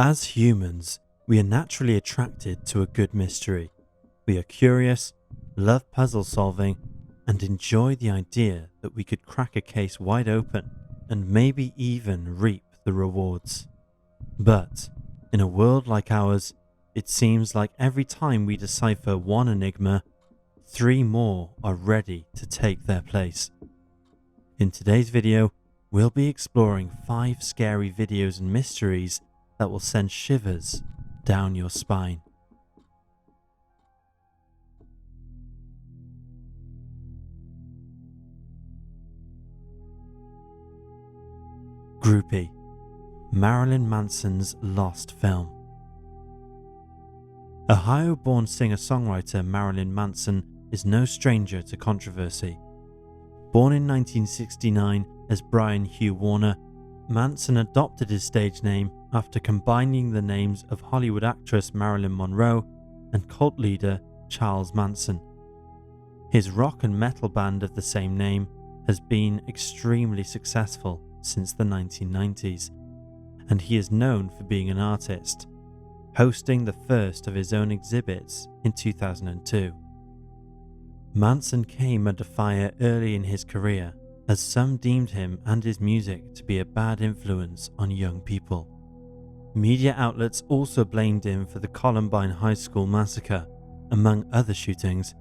As humans, we are naturally attracted to a good mystery. We are curious, love puzzle solving, and enjoy the idea that we could crack a case wide open and maybe even reap the rewards. But in a world like ours, it seems like every time we decipher one enigma, 3 more are ready to take their place. In today's video, we'll be exploring 5 scary videos and mysteries that will send shivers down your spine. Groupie, Marilyn Manson's lost film. Ohio-born singer-songwriter Marilyn Manson is no stranger to controversy. Born in 1969 as Brian Hugh Warner, Manson adopted his stage name after combining the names of Hollywood actress Marilyn Monroe and cult leader Charles Manson. His rock and metal band of the same name has been extremely successful since the 1990s, and he is known for being an artist, hosting the first of his own exhibits in 2002. Manson came under fire early in his career, as some deemed him and his music to be a bad influence on young people. Media outlets also blamed him for the Columbine High School massacre, among other shootings,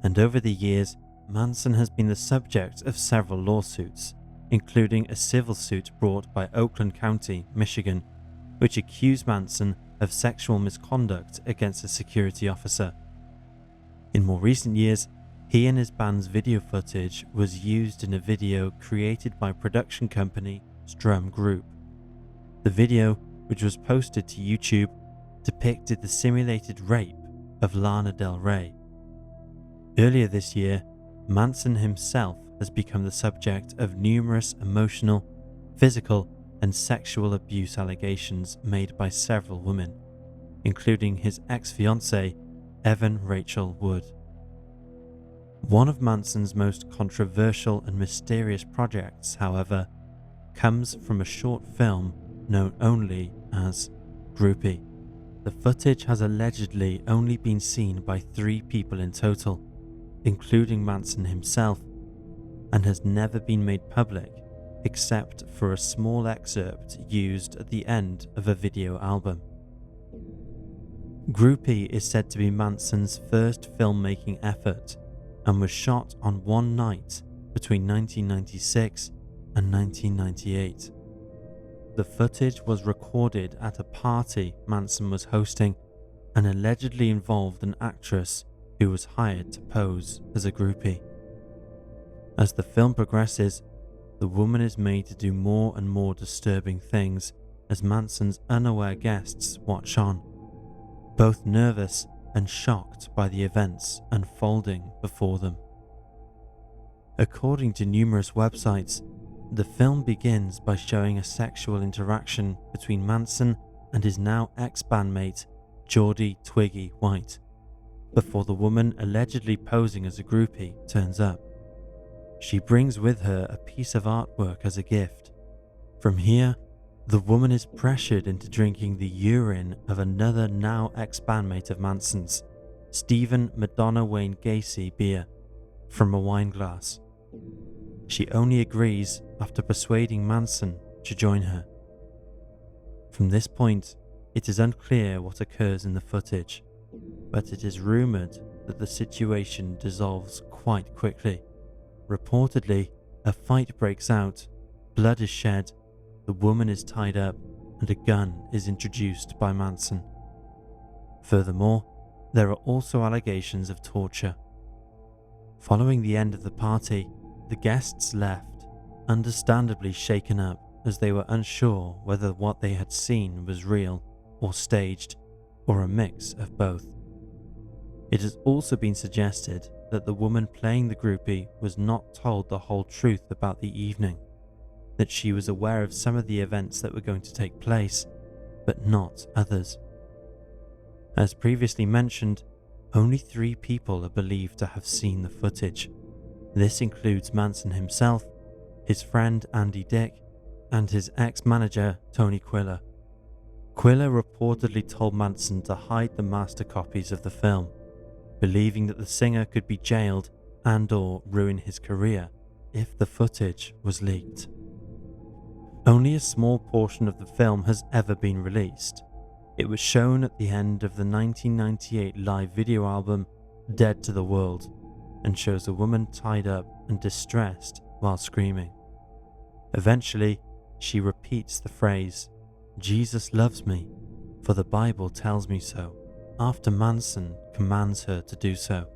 and over the years, Manson has been the subject of several lawsuits, including a civil suit brought by Oakland County, Michigan, which accused Manson of sexual misconduct against a security officer. In more recent years, he and his band's video footage was used in a video created by production company Strum Group. The video, which was posted to YouTube, depicted the simulated rape of Lana Del Rey. Earlier this year, Manson himself has become the subject of numerous emotional, physical, and sexual abuse allegations made by several women, including his ex-fiancée, Evan Rachel Wood. One of Manson's most controversial and mysterious projects, however, comes from a short film known only as Groupie. The footage has allegedly only been seen by 3 people in total, including Manson himself, and has never been made public except for a small excerpt used at the end of a video album. Groupie is said to be Manson's first filmmaking effort and was shot on one night between 1996 and 1998. The footage was recorded at a party Manson was hosting and allegedly involved an actress who was hired to pose as a groupie. As the film progresses, the woman is made to do more and more disturbing things as Manson's unaware guests watch on, both nervous and shocked by the events unfolding before them. According to numerous websites, the film begins by showing a sexual interaction between Manson and his now ex-bandmate Geordie Twiggy White, before the woman allegedly posing as a groupie turns up. She brings with her a piece of artwork as a gift. From here, the woman is pressured into drinking the urine of another now ex-bandmate of Manson's, Stephen Madonna Wayne Gacy beer, from a wine glass. She only agrees after persuading Manson to join her. From this point, it is unclear what occurs in the footage, but it is rumoured that the situation dissolves quite quickly. Reportedly, a fight breaks out, blood is shed, the woman is tied up, and a gun is introduced by Manson. Furthermore, there are also allegations of torture. Following the end of the party, the guests left, understandably shaken up as they were unsure whether what they had seen was real or staged, or a mix of both. It has also been suggested that the woman playing the groupie was not told the whole truth about the evening, that she was aware of some of the events that were going to take place, but not others. As previously mentioned, only 3 people are believed to have seen the footage. This includes Manson himself, his friend Andy Dick, and his ex-manager Tony Quiller. Quiller reportedly told Manson to hide the master copies of the film, believing that the singer could be jailed and/or ruin his career if the footage was leaked. Only a small portion of the film has ever been released. It was shown at the end of the 1998 live video album Dead to the World, and shows a woman tied up and distressed while screaming. Eventually, she repeats the phrase, "Jesus loves me, for the Bible tells me so," after Manson commands her to do so.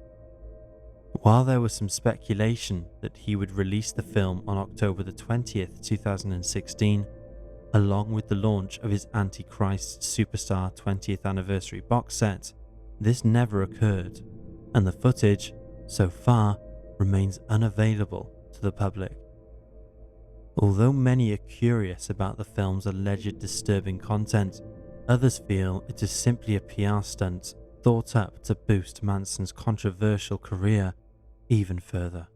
While there was some speculation that he would release the film on October the 20th, 2016, along with the launch of his Antichrist Superstar 20th anniversary box set, this never occurred, and the footage, so far, remains unavailable to the public. Although many are curious about the film's alleged disturbing content, others feel it is simply a PR stunt thought up to boost Manson's controversial career even further.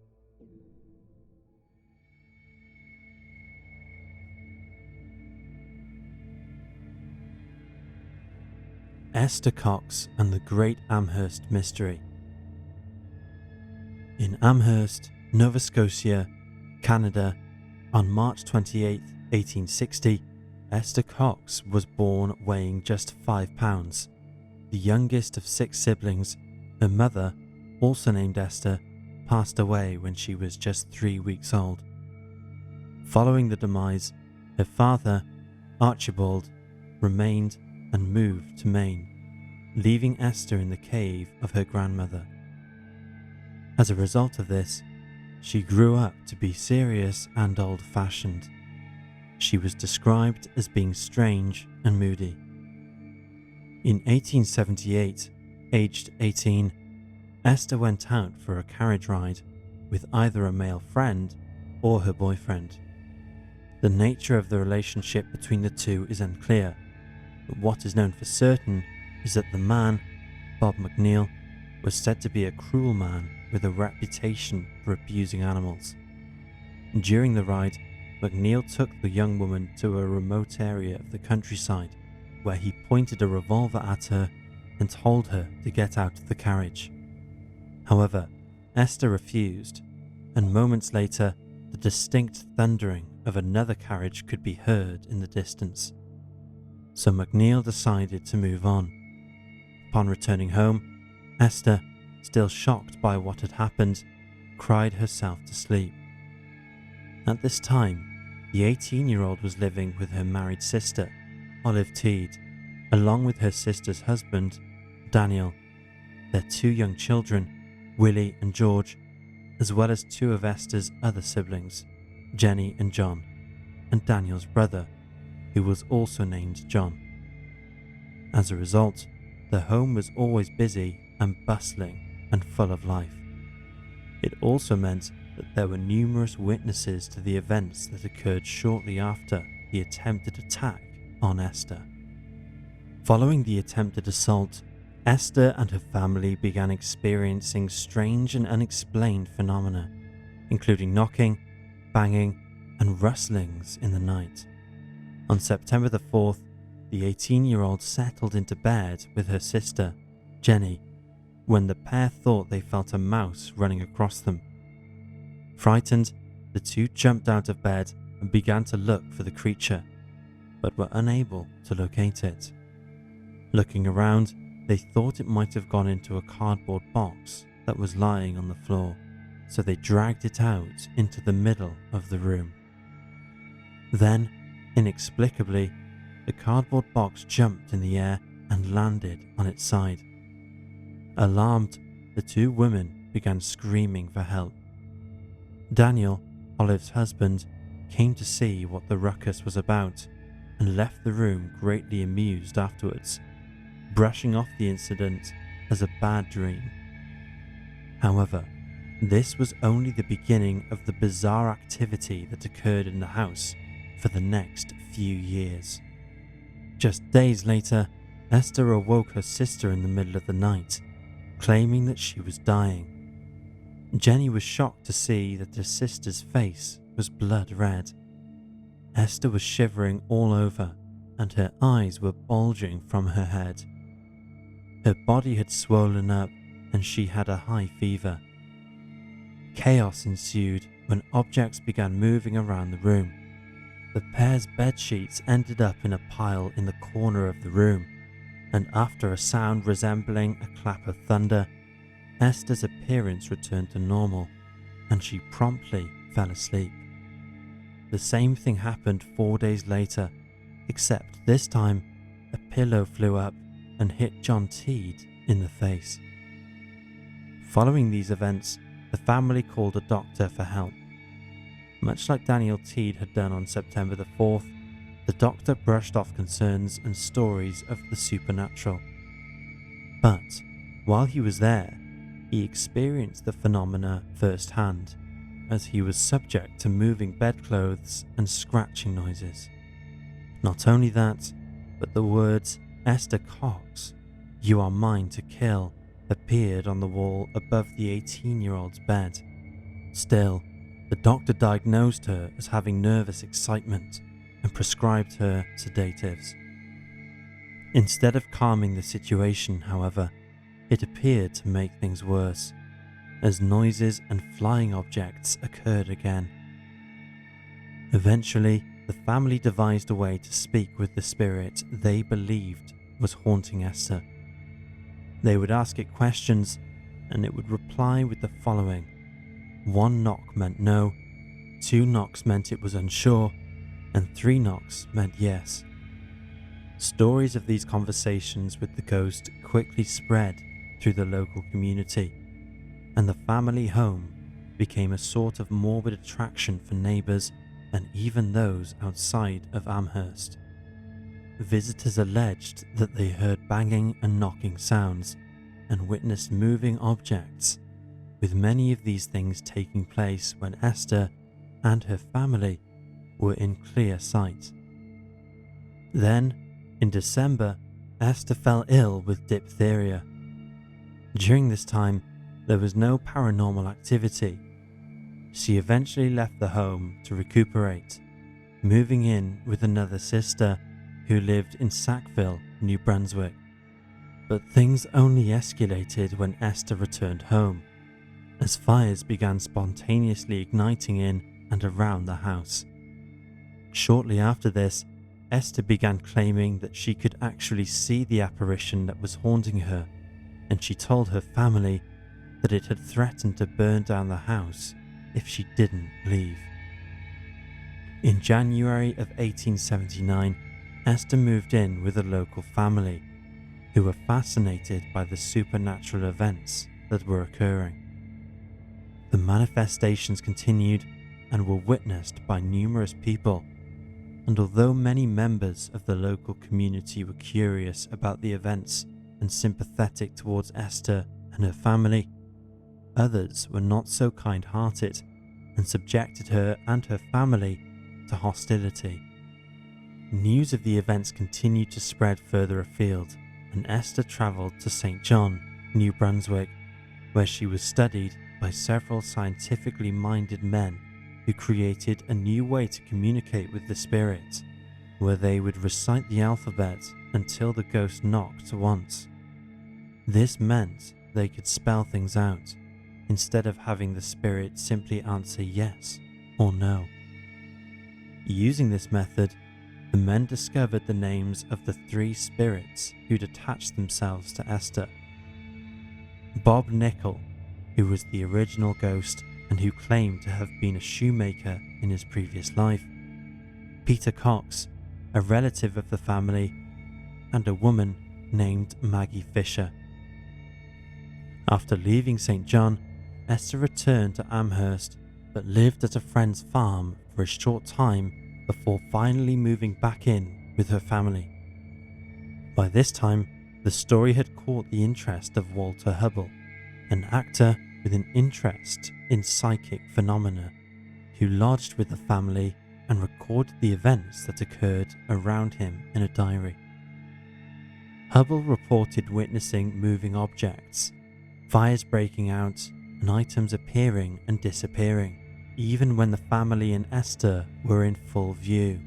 Esther Cox and the Great Amherst Mystery. In Amherst, Nova Scotia, Canada, on March 28, 1860, Esther Cox was born weighing just 5 pounds. The youngest of 6 siblings, her mother, also named Esther, passed away when she was just 3 weeks old. Following the demise, her father, Archibald, remained and moved to Maine, leaving Esther in the cave of her grandmother. As a result of this, she grew up to be serious and old-fashioned. She was described as being strange and moody. In 1878, aged 18, Esther went out for a carriage ride with either a male friend or her boyfriend. The nature of the relationship between the two is unclear, but what is known for certain is that the man, Bob McNeil, was said to be a cruel man with a reputation for abusing animals. During the ride, McNeil took the young woman to a remote area of the countryside where he pointed a revolver at her and told her to get out of the carriage. However, Esther refused, and moments later, the distinct thundering of another carriage could be heard in the distance. So McNeil decided to move on. Upon returning home, Esther, still shocked by what had happened, cried herself to sleep. At this time, the 18-year-old was living with her married sister, Olive Teed, along with her sister's husband, Daniel, their 2 young children, Willie and George, as well as 2 of Esther's other siblings, Jenny and John, and Daniel's brother, who was also named John. As a result, the home was always busy and bustling and full of life. It also meant that there were numerous witnesses to the events that occurred shortly after the attempted attack on Esther. Following the attempted assault, Esther and her family began experiencing strange and unexplained phenomena, including knocking, banging, and rustlings in the night. On September the 4th, the 18-year-old settled into bed with her sister, Jenny, when the pair thought they felt a mouse running across them. Frightened, the 2 jumped out of bed and began to look for the creature, but were unable to locate it. Looking around, they thought it might have gone into a cardboard box that was lying on the floor, so they dragged it out into the middle of the room. Then, inexplicably, the cardboard box jumped in the air and landed on its side. Alarmed, the 2 women began screaming for help. Daniel, Olive's husband, came to see what the ruckus was about and left the room greatly amused afterwards, brushing off the incident as a bad dream. However, this was only the beginning of the bizarre activity that occurred in the house for the next few years. Just days later, Esther awoke her sister in the middle of the night, claiming that she was dying. Jenny was shocked to see that her sister's face was blood red. Esther was shivering all over and her eyes were bulging from her head. Her body had swollen up and she had a high fever. Chaos ensued when objects began moving around the room. The pair's bed sheets ended up in a pile in the corner of the room, and after a sound resembling a clap of thunder, Esther's appearance returned to normal, and she promptly fell asleep. The same thing happened 4 days later, except this time a pillow flew up and hit John Teed in the face. Following these events, the family called a doctor for help. Much like Daniel Teed had done on September the 4th, the doctor brushed off concerns and stories of the supernatural. But while he was there, he experienced the phenomena firsthand, as he was subject to moving bedclothes and scratching noises. Not only that, but the words "Esther Cox, you are mine to kill" appeared on the wall above the 18-year-old's bed. Still, the doctor diagnosed her as having nervous excitement and prescribed her sedatives. Instead of calming the situation, however, it appeared to make things worse, as noises and flying objects occurred again. Eventually, the family devised a way to speak with the spirit they believed was haunting Esther. They would ask it questions, and it would reply with the following: 1 knock meant no, 2 knocks meant it was unsure, and 3 knocks meant yes. Stories of these conversations with the ghost quickly spread through the local community, and the family home became a sort of morbid attraction for neighbours and even those outside of Amherst. Visitors alleged that they heard banging and knocking sounds and witnessed moving objects, with many of these things taking place when Esther and her family were in clear sight. Then, in December, Esther fell ill with diphtheria. During this time, there was no paranormal activity. She eventually left the home to recuperate, moving in with another sister who lived in Sackville, New Brunswick. But things only escalated when Esther returned home, as fires began spontaneously igniting in and around the house. Shortly after this, Esther began claiming that she could actually see the apparition that was haunting her, and she told her family that it had threatened to burn down the house if she didn't leave. In January of 1879, Esther moved in with a local family who were fascinated by the supernatural events that were occurring. The manifestations continued and were witnessed by numerous people, and although many members of the local community were curious about the events and sympathetic towards Esther and her family, others were not so kind-hearted and subjected her and her family to hostility. News of the events continued to spread further afield, and Esther travelled to St. John, New Brunswick, where she was studied by several scientifically minded men who created a new way to communicate with the spirit, where they would recite the alphabet until the ghost knocked once. This meant they could spell things out, instead of having the spirit simply answer yes or no. Using this method, the men discovered the names of the 3 spirits who'd attached themselves to Esther. Bob Nickel, who was the original ghost and who claimed to have been a shoemaker in his previous life, Peter Cox, a relative of the family, and a woman named Maggie Fisher. After leaving St. John, Esther returned to Amherst but lived at a friend's farm for a short time before finally moving back in with her family. By this time, the story had caught the interest of Walter Hubble, an actor with an interest in psychic phenomena, who lodged with the family and recorded the events that occurred around him in a diary. Hubble reported witnessing moving objects, fires breaking out, and items appearing and disappearing, even when the family and Esther were in full view.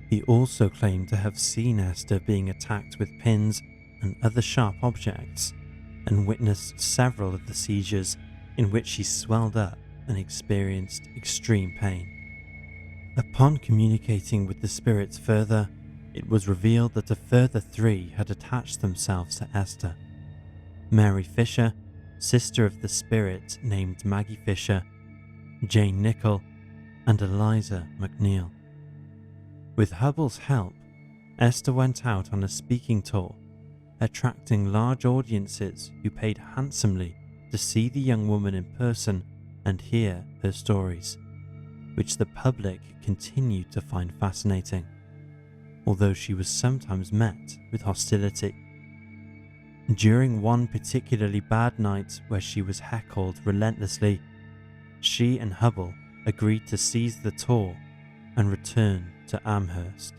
He also claimed to have seen Esther being attacked with pins and other sharp objects, and witnessed several of the seizures in which she swelled up and experienced extreme pain. Upon communicating with the spirits further, it was revealed that a further 3 had attached themselves to Esther: Mary Fisher, sister of the spirit named Maggie Fisher, Jane Nichol, and Eliza McNeil. With Hubble's help, Esther went out on a speaking tour, attracting large audiences who paid handsomely to see the young woman in person and hear her stories, which the public continued to find fascinating, although she was sometimes met with hostility. During one particularly bad night where she was heckled relentlessly, she and Hubble agreed to seize the tour and return to Amherst.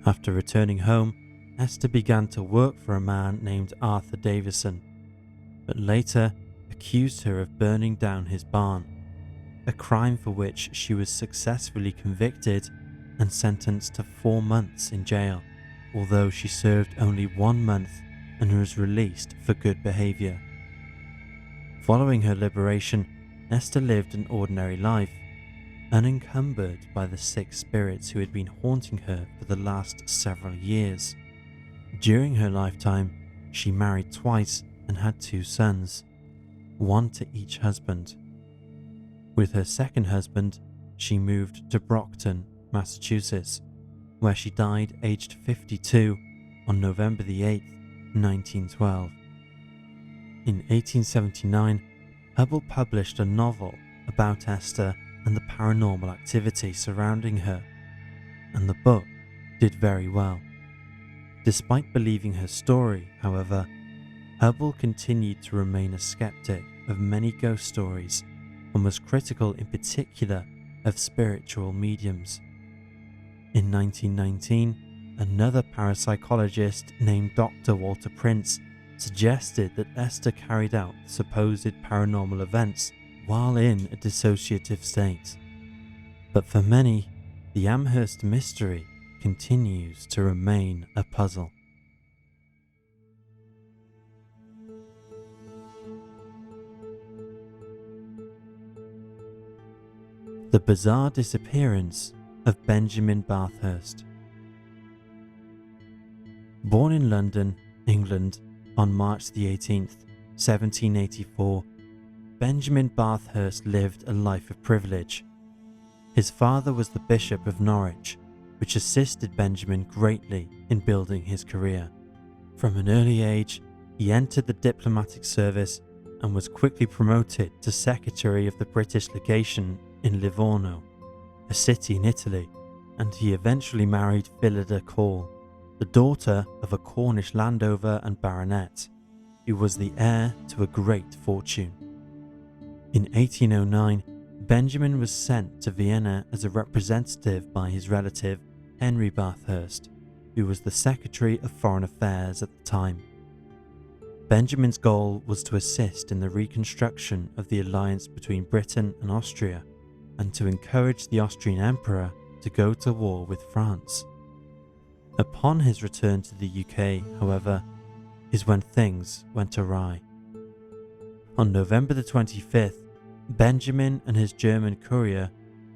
After returning home, Esther began to work for a man named Arthur Davison, but later accused her of burning down his barn, a crime for which she was successfully convicted and sentenced to 4 months in jail, although she served only 1 month and was released for good behavior. Following her liberation, Esther lived an ordinary life, unencumbered by the 6 spirits who had been haunting her for the last several years. During her lifetime, she married twice and had 2 sons, 1 to each husband. With her second husband, she moved to Brockton, Massachusetts, where she died aged 52 on November the 8th, 1912. In 1879, Hubble published a novel about Esther and the paranormal activity surrounding her, and the book did very well. Despite believing her story, however, Hubble continued to remain a skeptic of many ghost stories and was critical in particular of spiritual mediums. In 1919, another parapsychologist named Dr. Walter Prince suggested that Esther carried out supposed paranormal events while in a dissociative state. But for many, the Amherst mystery continues to remain a puzzle. The bizarre disappearance of Benjamin Bathurst. Born in London, England, on March the 18th, 1784, Benjamin Bathurst lived a life of privilege. His father was the Bishop of Norwich, which assisted Benjamin greatly in building his career. From an early age, he entered the diplomatic service and was quickly promoted to Secretary of the British Legation in Livorno, a city in Italy, and he eventually married Phillida Call, the daughter of a Cornish landowner and baronet, who was the heir to a great fortune. In 1809, Benjamin was sent to Vienna as a representative by his relative Henry Bathurst, who was the Secretary of Foreign Affairs at the time. Benjamin's goal was to assist in the reconstruction of the alliance between Britain and Austria, and to encourage the Austrian Emperor to go to war with France. Upon his return to the UK, however, is when things went awry. On November the 25th, Benjamin and his German courier,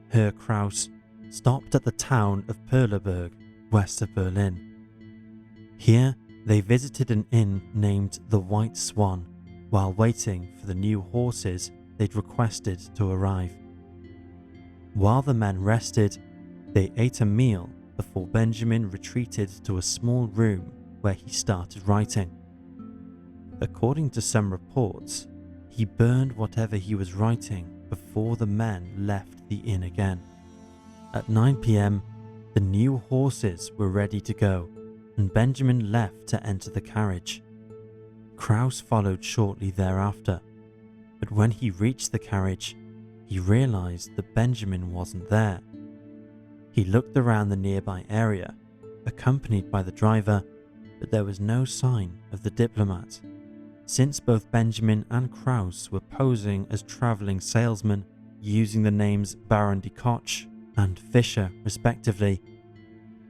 Herr Kraus, stopped at the town of Perleberg, west of Berlin. Here, they visited an inn named the White Swan while waiting for the new horses they'd requested to arrive. While the men rested, they ate a meal before Benjamin retreated to a small room where he started writing. According to some reports, he burned whatever he was writing before the men left the inn again. At 9 p.m, the new horses were ready to go, and Benjamin left to enter the carriage. Kraus followed shortly thereafter, but when he reached the carriage, he realized that Benjamin wasn't there. He looked around the nearby area, accompanied by the driver, but there was no sign of the diplomat. Since both Benjamin and Kraus were posing as travelling salesmen using the names Baron de Koch and Fisher respectively,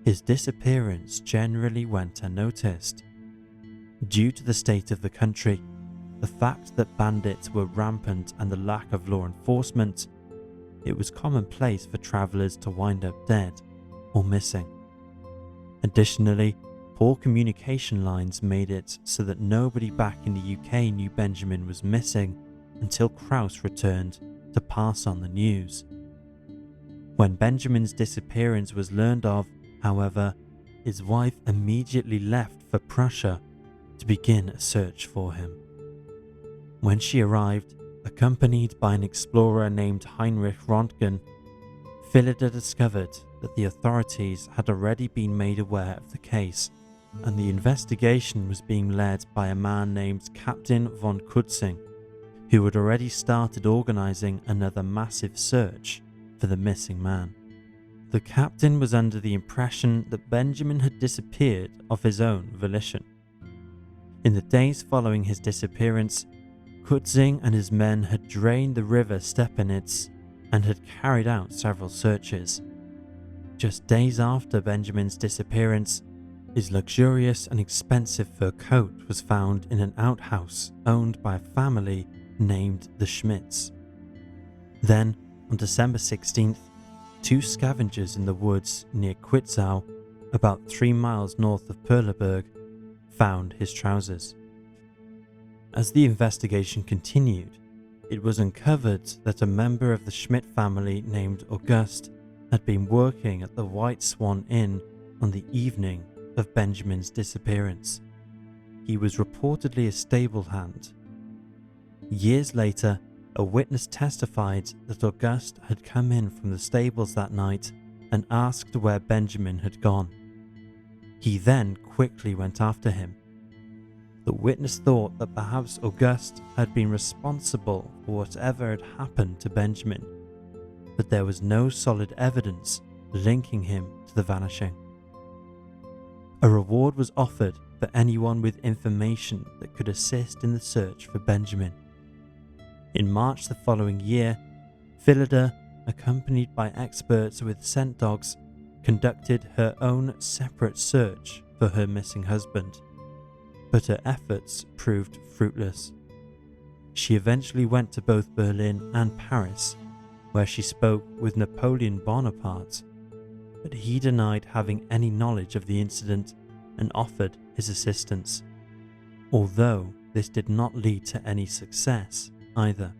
his disappearance generally went unnoticed. Due to the state of the country, the fact that bandits were rampant and the lack of law enforcement, it was commonplace for travellers to wind up dead or missing. Additionally, poor communication lines made it so that nobody back in the UK knew Benjamin was missing until Krause returned to pass on the news. When Benjamin's disappearance was learned of, however, his wife immediately left for Prussia to begin a search for him. When she arrived, accompanied by an explorer named Heinrich Röntgen, Phillida discovered that the authorities had already been made aware of the case, and the investigation was being led by a man named Captain von Kutzing, who had already started organising another massive search for the missing man. The captain was under the impression that Benjamin had disappeared of his own volition. In the days following his disappearance, Kutzing and his men had drained the river Stepenitz and had carried out several searches. Just days after Benjamin's disappearance, his luxurious and expensive fur coat was found in an outhouse owned by a family named the Schmidts. Then, on December 16th, two scavengers in the woods near Quitzow, about 3 miles north of Perleberg, found his trousers. As the investigation continued, it was uncovered that a member of the Schmidt family named August had been working at the White Swan Inn on the evening of Benjamin's disappearance. He was reportedly a stable hand. Years later, a witness testified that August had come in from the stables that night and asked where Benjamin had gone. He then quickly went after him. The witness thought that perhaps August had been responsible for whatever had happened to Benjamin, but there was no solid evidence linking him to the vanishing. A reward was offered for anyone with information that could assist in the search for Benjamin. In March the following year, Phillida, accompanied by experts with scent dogs, conducted her own separate search for her missing husband, but her efforts proved fruitless. She eventually went to both Berlin and Paris, where she spoke with Napoleon Bonaparte, but he denied having any knowledge of the incident and offered his assistance, although this did not lead to any success either.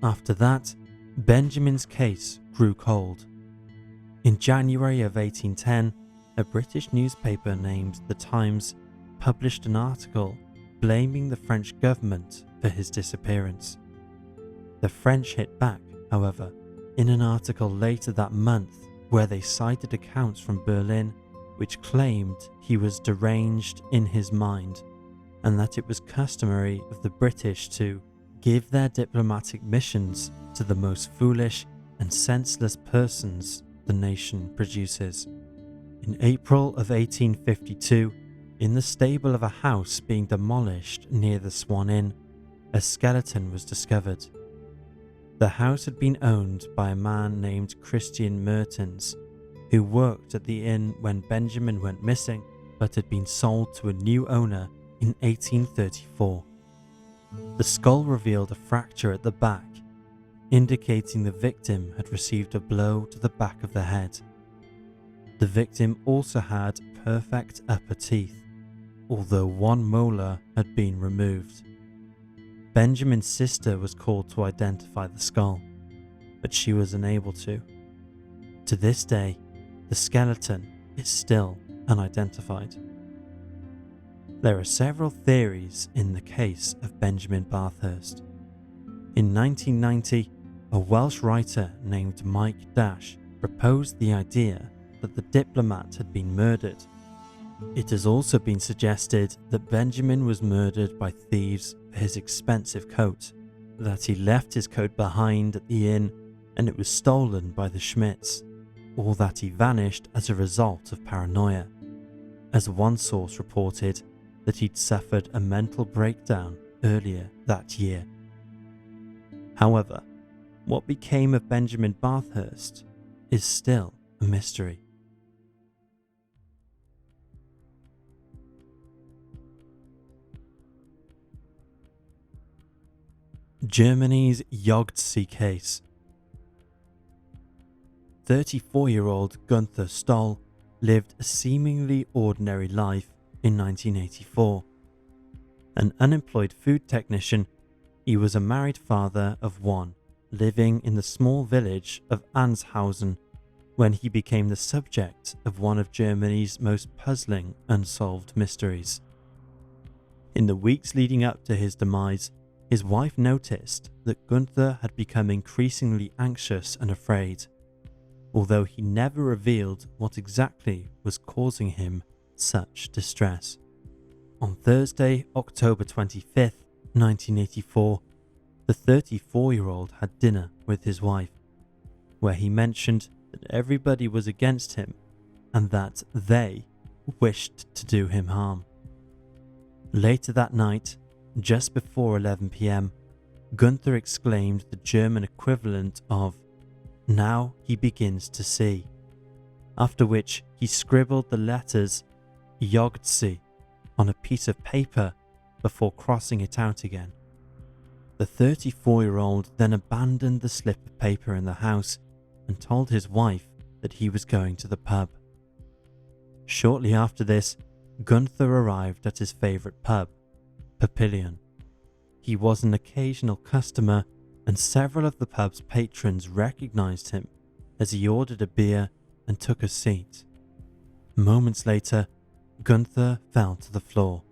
After that, Benjamin's case grew cold. In January of 1810, a British newspaper named The Times published an article blaming the French government for his disappearance. The French hit back, however, in an article later that month where they cited accounts from Berlin which claimed he was deranged in his mind and that it was customary of the British to give their diplomatic missions to the most foolish and senseless persons the nation produces. In April of 1852, in the stable of a house being demolished near the Swan Inn, a skeleton was discovered. The house had been owned by a man named Christian Mertens, who worked at the inn when Benjamin went missing, but had been sold to a new owner in 1834. The skull revealed a fracture at the back, indicating the victim had received a blow to the back of the head. The victim also had perfect upper teeth, although one molar had been removed. Benjamin's sister was called to identify the skull, but she was unable to. To this day, the skeleton is still unidentified. There are several theories in the case of Benjamin Bathurst. In 1990, a Welsh writer named Mike Dash proposed the idea that the diplomat had been murdered. It has also been suggested that Benjamin was murdered by thieves for his expensive coat, that he left his coat behind at the inn and it was stolen by the Schmidts, or that he vanished as a result of paranoia, as one source reported that he'd suffered a mental breakdown earlier that year. However, what became of Benjamin Bathurst is still a mystery. Germany's YOG'TZE case. 34-year-old Gunther Stoll lived a seemingly ordinary life in 1984. An unemployed food technician, he was a married father of one, living in the small village of Anshausen, when he became the subject of one of Germany's most puzzling unsolved mysteries. In the weeks leading up to his demise, his wife noticed that Gunther had become increasingly anxious and afraid, although he never revealed what exactly was causing him such distress. On Thursday, October 25th, 1984, the 34-year-old had dinner with his wife, where he mentioned that everybody was against him and that they wished to do him harm. Later that night, just before 11 p.m, Gunther exclaimed the German equivalent of, "Now he begins to see," after which he scribbled the letters YOG'TZE on a piece of paper before crossing it out again. The 34-year-old then abandoned the slip of paper in the house and told his wife that he was going to the pub. Shortly after this, Gunther arrived at his favourite pub, Papillon. He was an occasional customer, and several of the pub's patrons recognised him as he ordered a beer and took a seat. Moments later, Gunther fell to the floor.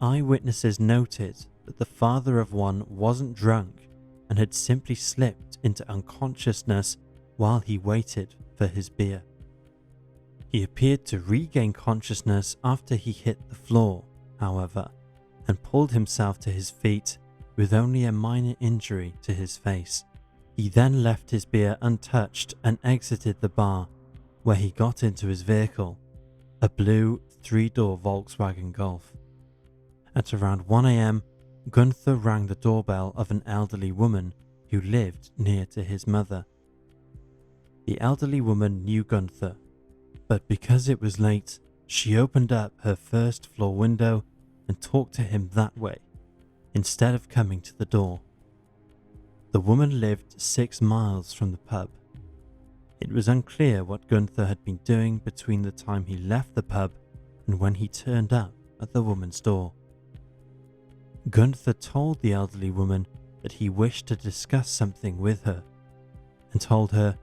Eyewitnesses noted that the father of one wasn't drunk and had simply slipped into unconsciousness while he waited for his beer. He appeared to regain consciousness after he hit the floor, however, and pulled himself to his feet with only a minor injury to his face. He then left his beer untouched and exited the bar, where he got into his vehicle, a blue 3-door Volkswagen Golf. At around 1 a.m, Gunther rang the doorbell of an elderly woman who lived near to his mother. The elderly woman knew Gunther, but because it was late, she opened up her first floor window and talked to him that way, instead of coming to the door. The woman lived 6 miles from the pub. It was unclear what Gunther had been doing between the time he left the pub and when he turned up at the woman's door. Gunther told the elderly woman that he wished to discuss something with her, and told her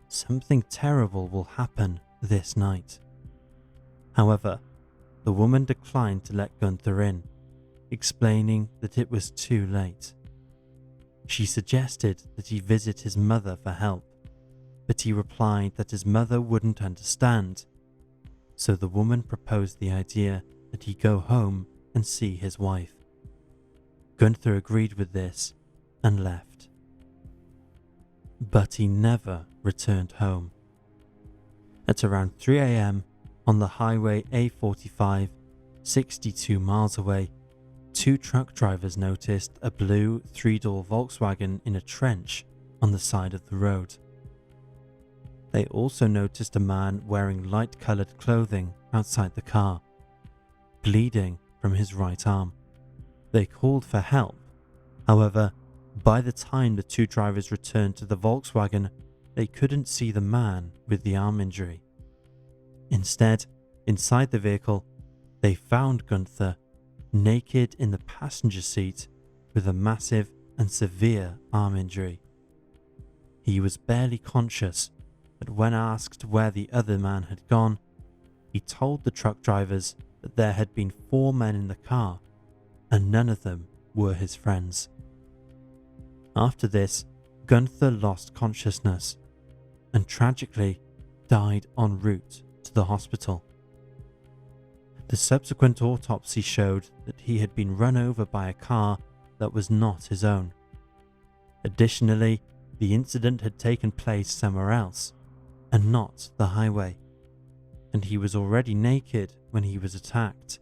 something terrible will happen this night. However, the woman declined to let Gunther in, explaining that it was too late. She suggested that he visit his mother for help, but he replied that his mother wouldn't understand, so the woman proposed the idea that he go home and see his wife. Gunther agreed with this and left. But he never returned home. At around 3 a.m, on the highway A45, 62 miles away, 2 truck drivers noticed a blue 3-door Volkswagen in a trench on the side of the road. They also noticed a man wearing light-coloured clothing outside the car, bleeding from his right arm. They called for help. However, by the time the 2 drivers returned to the Volkswagen, they couldn't see the man with the arm injury. Instead, inside the vehicle, they found Gunther naked in the passenger seat with a massive and severe arm injury. He was barely conscious, but when asked where the other man had gone, he told the truck drivers that there had been 4 men in the car and none of them were his friends. After this, Gunther lost consciousness and tragically died en route to the hospital. The subsequent autopsy showed that he had been run over by a car that was not his own. Additionally, the incident had taken place somewhere else and not the highway, and he was already naked when he was attacked.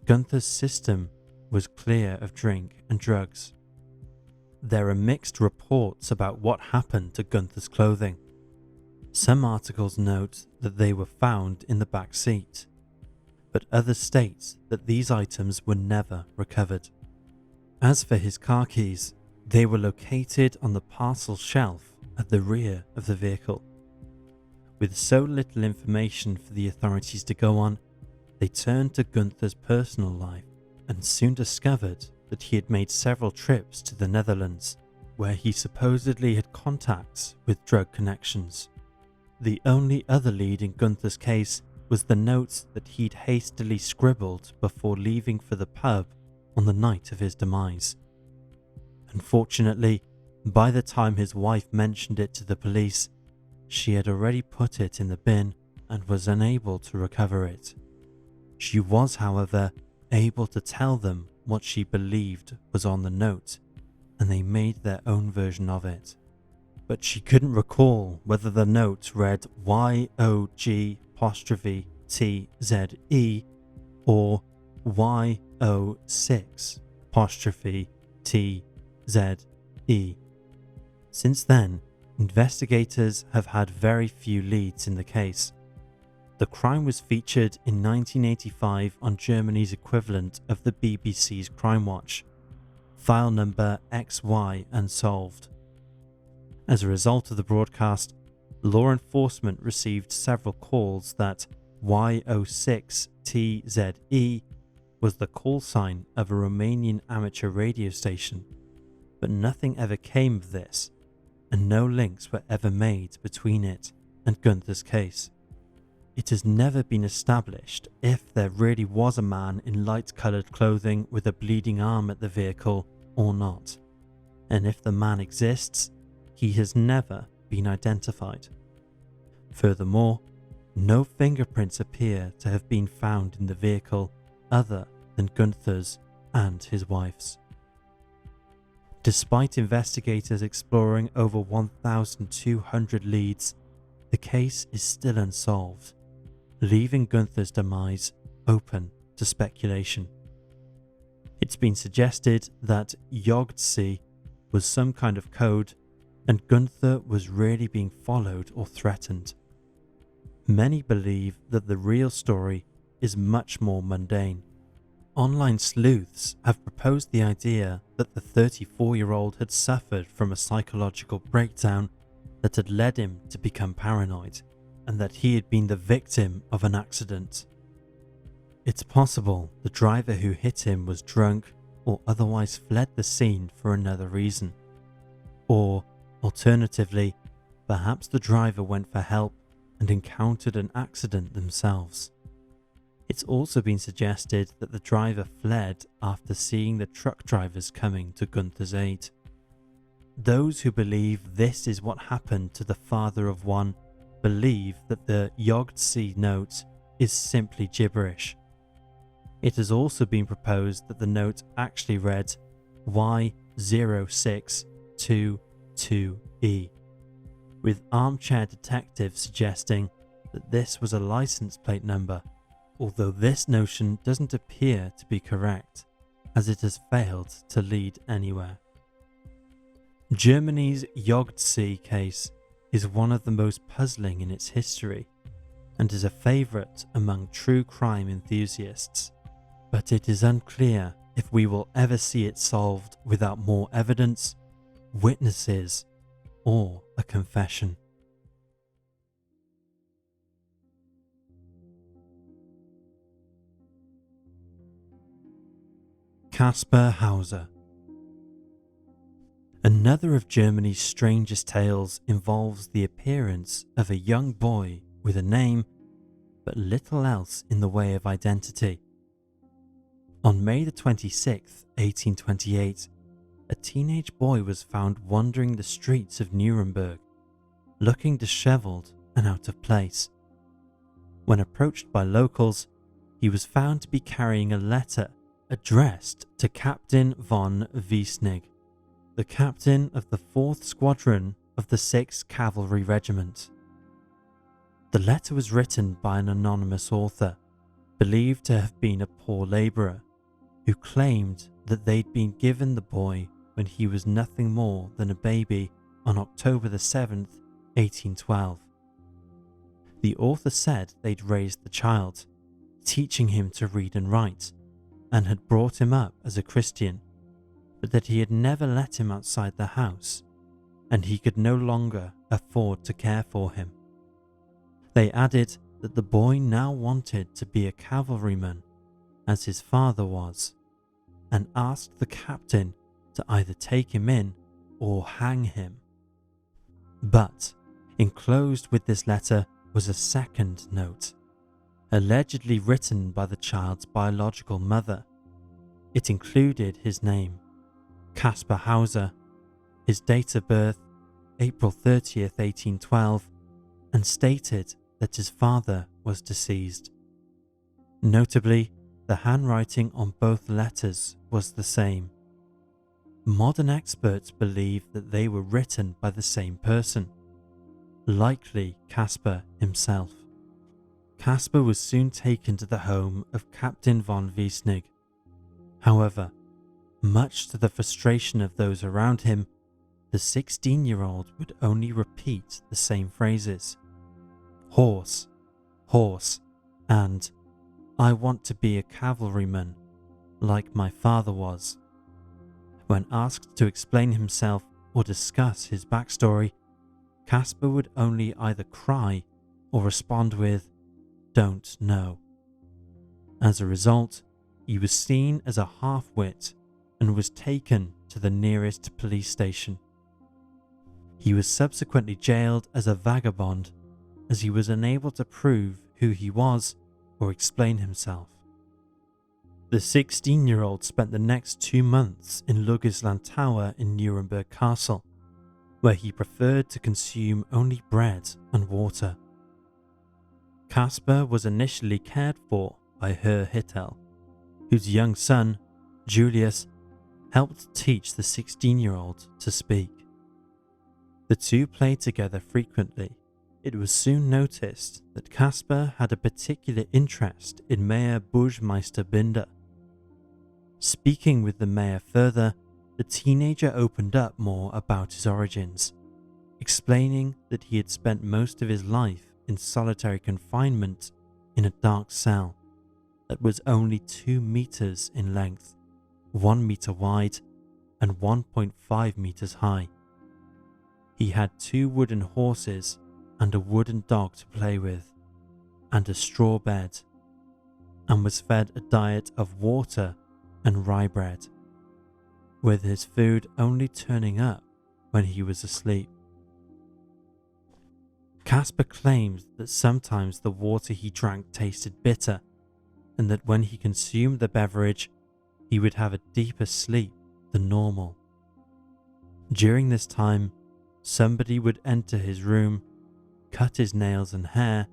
Gunther's system was clear of drink and drugs. There are mixed reports about what happened to Gunther's clothing. Some articles note that they were found in the back seat, but others state that these items were never recovered. As for his car keys, they were located on the parcel shelf at the rear of the vehicle. With so little information for the authorities to go on, they turned to Gunther's personal life and soon discovered that he had made several trips to the Netherlands, where he supposedly had contacts with drug connections. The only other lead in Gunther's case was the note that he'd hastily scribbled before leaving for the pub on the night of his demise. Unfortunately, by the time his wife mentioned it to the police, she had already put it in the bin and was unable to recover it. She was, however, able to tell them what she believed was on the note, and they made their own version of it. But she couldn't recall whether the note read YOG'TZE or YO6'TZE. Since then, investigators have had very few leads in the case. The crime was featured in 1985 on Germany's equivalent of the BBC's Crime Watch, file number XY Unsolved. As a result of the broadcast, law enforcement received several calls that YO6'TZE was the call sign of a Romanian amateur radio station, but nothing ever came of this, and no links were ever made between it and Gunther's case. It has never been established if there really was a man in light-coloured clothing with a bleeding arm at the vehicle or not, and if the man exists, he has never been identified. Furthermore, no fingerprints appear to have been found in the vehicle other than Gunther's and his wife's. Despite investigators exploring over 1,200 leads, the case is still unsolved, leaving Gunther's demise open to speculation. It's been suggested that YOG'TZE was some kind of code and Gunther was really being followed or threatened. Many believe that the real story is much more mundane. Online sleuths have proposed the idea that the 34-year-old had suffered from a psychological breakdown that had led him to become paranoid, and that he had been the victim of an accident. It's possible the driver who hit him was drunk or otherwise fled the scene for another reason. Or, alternatively, perhaps the driver went for help and encountered an accident themselves. It's also been suggested that the driver fled after seeing the truck drivers coming to Gunther's aid. Those who believe this is what happened to the father of one believe that the YOG'TZE note is simply gibberish. It has also been proposed that the note actually read Y0622E, with armchair detectives suggesting that this was a license plate number, although this notion doesn't appear to be correct, as it has failed to lead anywhere. Germany's YOG'TZE case is one of the most puzzling in its history, and is a favourite among true crime enthusiasts, but it is unclear if we will ever see it solved without more evidence, witnesses, or a confession. Kaspar Hauser. Another of Germany's strangest tales involves the appearance of a young boy with a name, but little else in the way of identity. On May the 26th, 1828, a teenage boy was found wandering the streets of Nuremberg, looking dishevelled and out of place. When approached by locals, he was found to be carrying a letter addressed to Captain von Wiesnig, the captain of the 4th Squadron of the 6th Cavalry Regiment. The letter was written by an anonymous author, believed to have been a poor labourer, who claimed that they'd been given the boy when he was nothing more than a baby on October the 7th, 1812. The author said they'd raised the child, teaching him to read and write, and had brought him up as a Christian, but that he had never let him outside the house, and he could no longer afford to care for him. They added that the boy now wanted to be a cavalryman, as his father was, and asked the captain to either take him in or hang him. But enclosed with this letter was a second note, allegedly written by the child's biological mother. It included his name, Kaspar Hauser, his date of birth, April 30th, 1812, and stated that his father was deceased. Notably, the handwriting on both letters was the same. Modern experts believe that they were written by the same person, likely Kaspar himself. Kaspar was soon taken to the home of Captain von Wiesnig. However, much to the frustration of those around him, the 16-year-old would only repeat the same phrases: horse, horse, and I want to be a cavalryman, like my father was. When asked to explain himself or discuss his backstory, Kaspar would only either cry or respond with, "Don't know." As a result, he was seen as a half-wit and was taken to the nearest police station. He was subsequently jailed as a vagabond, as he was unable to prove who he was or explain himself. The 16-year-old spent the next 2 months in Lugisland Tower in Nuremberg Castle, where he preferred to consume only bread and water. Kaspar was initially cared for by Herr Hittel, whose young son, Julius, helped teach the 16-year-old to speak. The two played together frequently. It was soon noticed that Kaspar had a particular interest in Mayor Burgmeister Binder. Speaking with the mayor further, the teenager opened up more about his origins, explaining that he had spent most of his life in solitary confinement in a dark cell that was only 2 meters in length, 1 meter wide, and 1.5 meters high. He had 2 wooden horses and a wooden dog to play with, and a straw bed, and was fed a diet of water and rye bread, with his food only turning up when he was asleep. Kaspar claimed that sometimes the water he drank tasted bitter, and that when he consumed the beverage, he would have a deeper sleep than normal. During this time, somebody would enter his room, cut his nails and hair,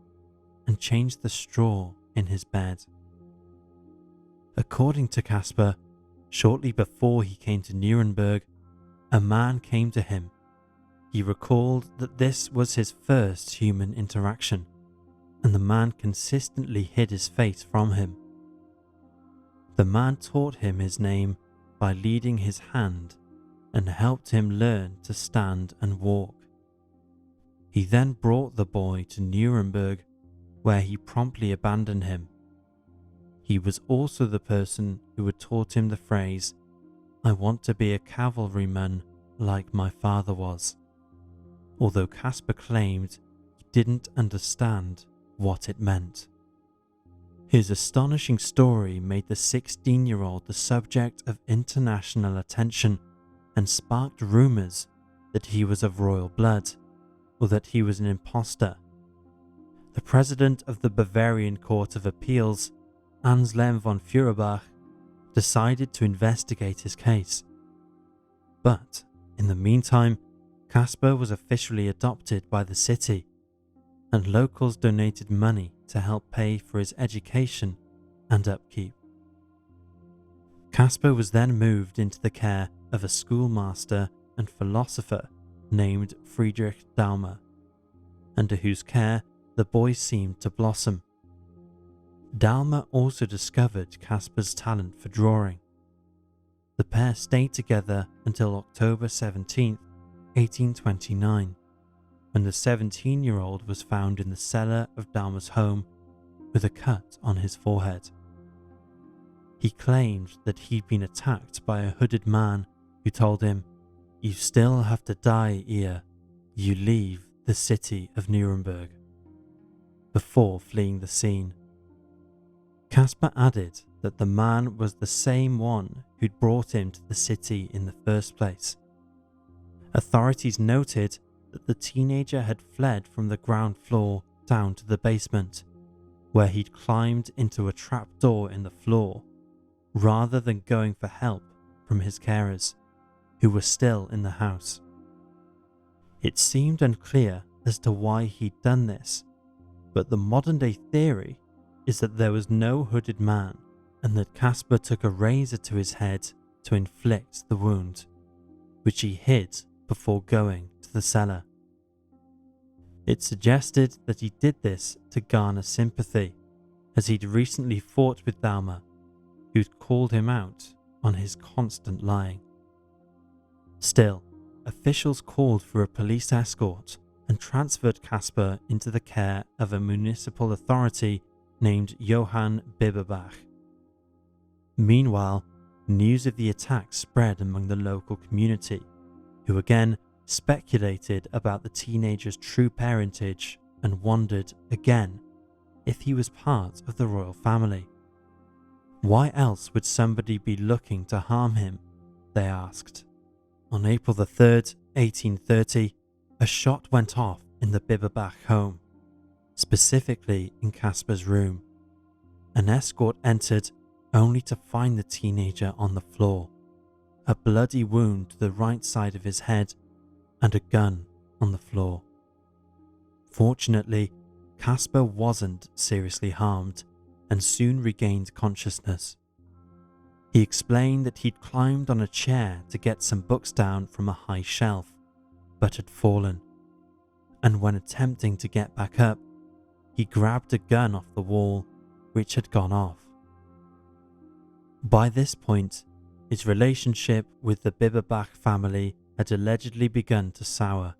and change the straw in his bed. According to Kaspar, shortly before he came to Nuremberg, a man came to him. He recalled that this was his first human interaction, and the man consistently hid his face from him. The man taught him his name by leading his hand and helped him learn to stand and walk. He then brought the boy to Nuremberg, where he promptly abandoned him. He was also the person who had taught him the phrase, "I want to be a cavalryman like my father was," although Kaspar claimed he didn't understand what it meant. His astonishing story made the 16-year-old the subject of international attention and sparked rumors that he was of royal blood or that he was an impostor. The president of the Bavarian Court of Appeals, Anselm von Feuerbach, decided to investigate his case. But in the meantime, Kaspar was officially adopted by the city, and locals donated money to help pay for his education and upkeep. Kaspar was then moved into the care of a schoolmaster and philosopher named Friedrich Daumer, under whose care the boy seemed to blossom. Daumer also discovered Kaspar's talent for drawing. The pair stayed together until October 17, 1829, when the 17-year-old was found in the cellar of Daumer's home with a cut on his forehead. He claimed that he'd been attacked by a hooded man who told him, "You still have to die ere you leave the city of Nuremberg," before fleeing the scene. Kaspar added that the man was the same one who'd brought him to the city in the first place. Authorities noted that the teenager had fled from the ground floor down to the basement, where he'd climbed into a trapdoor in the floor, rather than going for help from his carers, who were still in the house. It seemed unclear as to why he'd done this, but the modern-day theory is that there was no hooded man and that Kaspar took a razor to his head to inflict the wound, which he hid before going to the cellar. It suggested that he did this to garner sympathy, as he'd recently fought with Dahmer, who'd called him out on his constant lying. Still, officials called for a police escort and transferred Kaspar into the care of a municipal authority named Johann Biberbach. Meanwhile, news of the attack spread among the local community, who again speculated about the teenager's true parentage and wondered again if he was part of the royal family. Why else would somebody be looking to harm him? They asked. On April the 3rd, 1830, a shot went off in the Biberbach home, specifically in Kaspar's room. An escort entered only to find the teenager on the floor, a bloody wound to the right side of his head, and a gun on the floor. Fortunately, Kaspar wasn't seriously harmed and soon regained consciousness. He explained that he'd climbed on a chair to get some books down from a high shelf, but had fallen, and when attempting to get back up, he grabbed a gun off the wall, which had gone off. By this point, his relationship with the Biberbach family had allegedly begun to sour.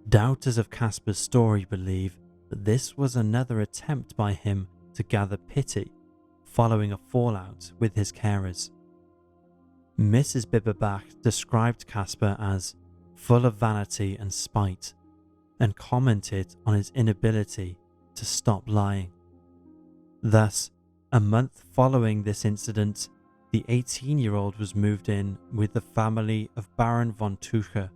Doubters of Kaspar's story believe that this was another attempt by him to gather pity following a fallout with his carers. Mrs. Biberbach described Kaspar as full of vanity and spite, and commented on his inability to stop lying. Thus, a month following this incident, the 18-year-old was moved in with the family of Baron von Tucher,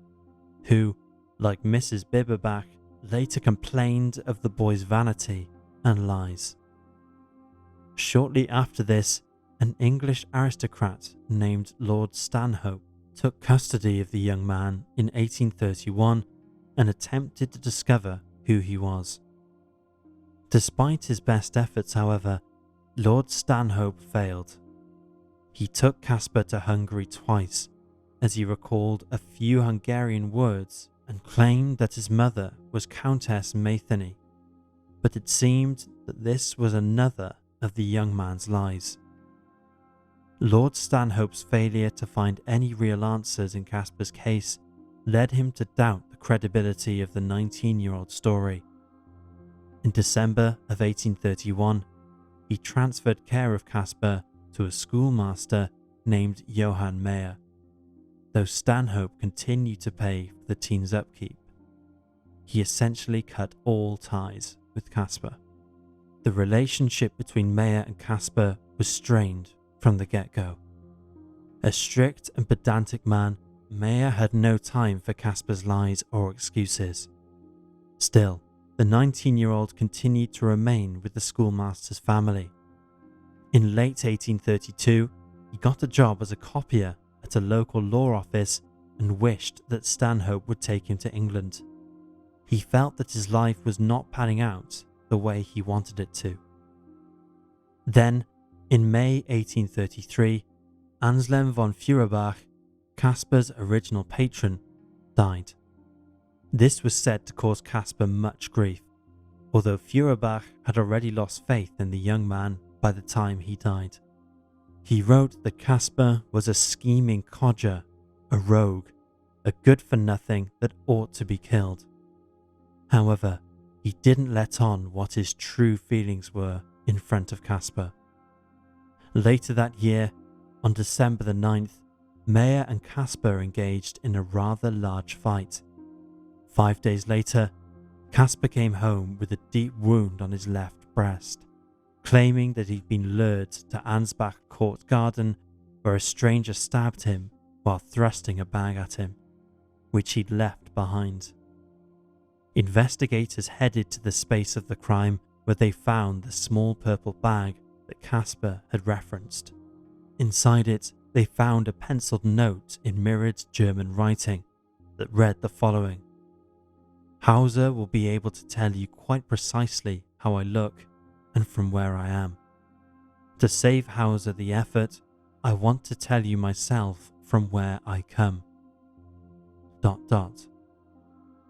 who, like Mrs. Biberbach, later complained of the boy's vanity and lies. Shortly after this, an English aristocrat named Lord Stanhope took custody of the young man in 1831 and attempted to discover who he was. Despite his best efforts, however, Lord Stanhope failed. He took Kaspar to Hungary twice, as he recalled a few Hungarian words and claimed that his mother was Countess Matheny, but it seemed that this was another of the young man's lies. Lord Stanhope's failure to find any real answers in Kaspar's case led him to doubt the credibility of the 19-year-old story. In December of 1831, he transferred care of Kaspar to a schoolmaster named Johann Mayer, though Stanhope continued to pay for the teen's upkeep. He essentially cut all ties with Kaspar. The relationship between Mayer and Kaspar was strained from the get-go. A strict and pedantic man, Mayer had no time for Kaspar's lies or excuses. Still, the 19-year-old continued to remain with the schoolmaster's family. In late 1832, he got a job as a copier at a local law office and wished that Stanhope would take him to England. He felt that his life was not panning out the way he wanted it to. Then, in May 1833, Anselm von Feuerbach, Kaspar's original patron, died. This was said to cause Kaspar much grief, although Feuerbach had already lost faith in the young man by the time he died. He wrote that Kaspar was a scheming codger, a rogue, a good-for-nothing that ought to be killed. However, he didn't let on what his true feelings were in front of Kaspar. Later that year, on December the 9th, Meyer and Kaspar engaged in a rather large fight. 5 days later, Kaspar came home with a deep wound on his left breast, claiming that he'd been lured to Ansbach Court Garden where a stranger stabbed him while thrusting a bag at him, which he'd left behind. Investigators headed to the space of the crime where they found the small purple bag that Kaspar had referenced. Inside it, they found a penciled note in mirrored German writing that read the following: "Hauser will be able to tell you quite precisely how I look and from where I am. To save Hauser the effort, I want to tell you myself from where I come. ...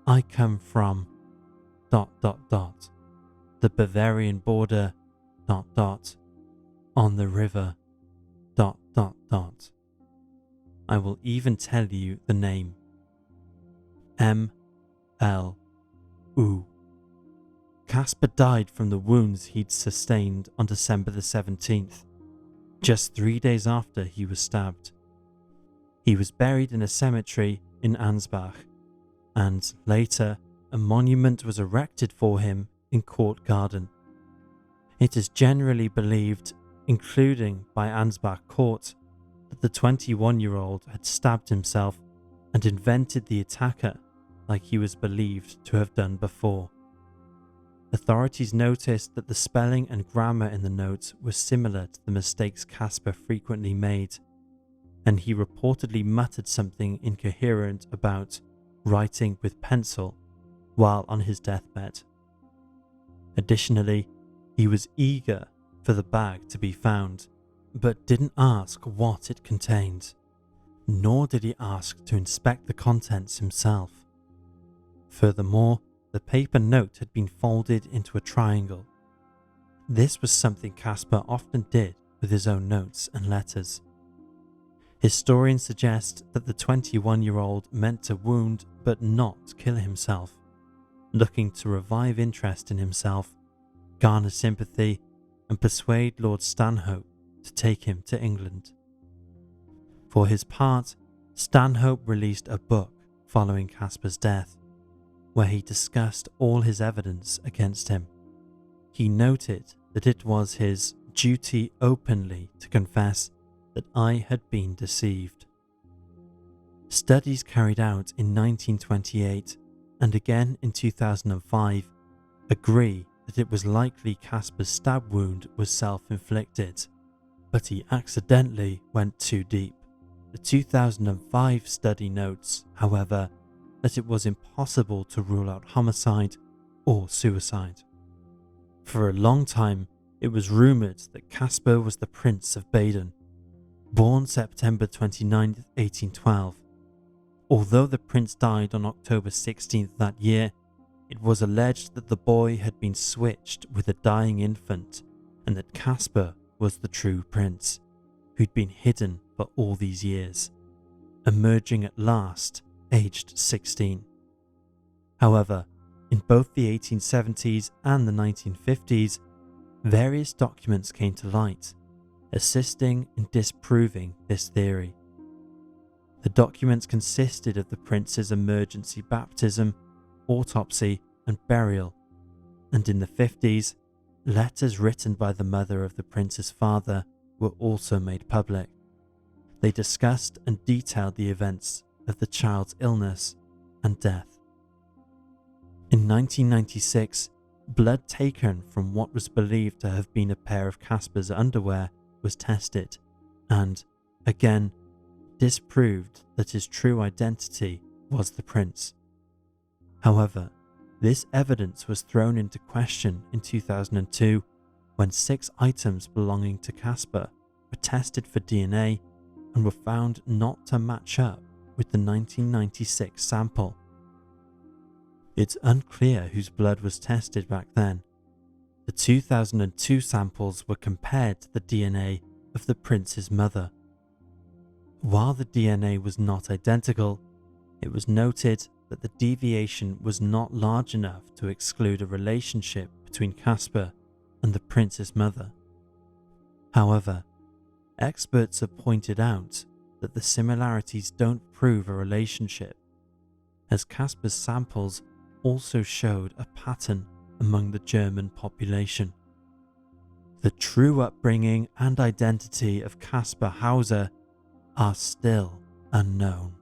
I come from ... the Bavarian border ... on the river ... I will even tell you the name. M.L.U. Kaspar died from the wounds he'd sustained on December the 17th, just 3 days after he was stabbed. He was buried in a cemetery in Ansbach, and later a monument was erected for him in Court Garden. It is generally believed, including by Ansbach Court, that the 21-year-old had stabbed himself and invented the attacker like he was believed to have done before. Authorities noticed that the spelling and grammar in the notes were similar to the mistakes Kaspar frequently made, and he reportedly muttered something incoherent about writing with pencil while on his deathbed. Additionally, he was eager for the bag to be found, but didn't ask what it contained, nor did he ask to inspect the contents himself. Furthermore, the paper note had been folded into a triangle. This was something Kaspar often did with his own notes and letters. Historians suggest that the 21-year-old meant to wound but not kill himself, looking to revive interest in himself, garner sympathy, and persuade Lord Stanhope to take him to England. For his part, Stanhope released a book following Kaspar's death, where he discussed all his evidence against him. He noted that it was his duty openly to confess that I had been deceived. Studies carried out in 1928 and again in 2005 agree that it was likely Kaspar's stab wound was self-inflicted, but he accidentally went too deep. The 2005 study notes, however, that it was impossible to rule out homicide or suicide. For a long time, it was rumoured that Kaspar was the Prince of Baden, born September 29, 1812. Although the prince died on October 16th that year, it was alleged that the boy had been switched with a dying infant and that Kaspar was the true prince, who'd been hidden for all these years, emerging at last, aged 16. However, in both the 1870s and the 1950s, various documents came to light, assisting in disproving this theory. The documents consisted of the prince's emergency baptism, autopsy, and burial, and in the 50s, letters written by the mother of the prince's father were also made public. They discussed and detailed the events of the child's illness and death. In 1996, blood taken from what was believed to have been a pair of Kaspar's underwear was tested and, again, disproved that his true identity was the prince. However, this evidence was thrown into question in 2002 when 6 items belonging to Kaspar were tested for DNA and were found not to match up with the 1996 sample. It's unclear whose blood was tested back then. The 2002 samples were compared to the DNA of the prince's mother. While the DNA was not identical, it was noted that the deviation was not large enough to exclude a relationship between Kaspar and the prince's mother. However, experts have pointed out that the similarities don't prove a relationship, as Kaspar's samples also showed a pattern among the German population. The true upbringing and identity of Kaspar Hauser are still unknown.